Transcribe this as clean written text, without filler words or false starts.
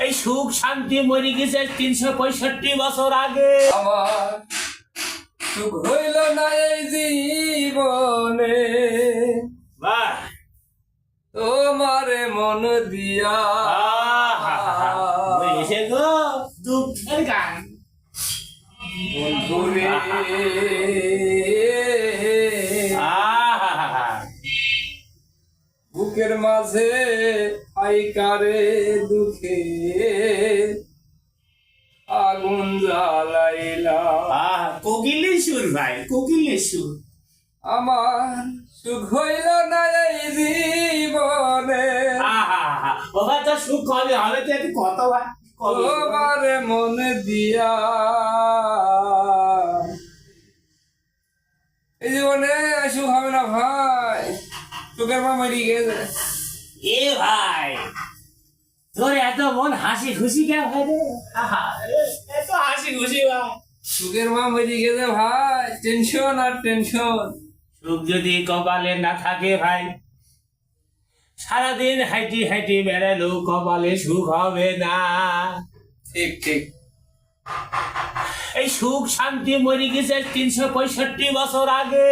এই সুখ শান্তি মরে গেছে 365 বছর আগে। আমার সুখ হইল না এই জীবনে, বাহ তোমারে মন দিয়া। এসে গো দুঃখের গান বন্ধুরে বুকের মাঝে আইকারে দুঃখে আগুন জ্বালাইলা। কোকিলের সুর ভাই, কোকিলের সুর। আমার সুখ হইল না এই জীবনে, ও ভাই তো সুখ হবে হবে তো একটু কত ভাই তোমারে মন দিয়া। এই জীবনে সুখ হবে না ভাই, সুখের মা মরি গেছে। এ ভাই তোর এত মন হাসি খুশি কে ভাই রে? এত হাসি খুশি ভাই। সুখের মা মরি গেছে ভাই, টেনশন আর টেনশন। সুখ যদি কপালে না থাকে ভাই, সারাদিন হাইটি হাইটি বেড়ালো কপালে সুখ হবে না। ঠিক ঠিক। এই সুখ শান্তি মরে গেছে 365 বছর আগে।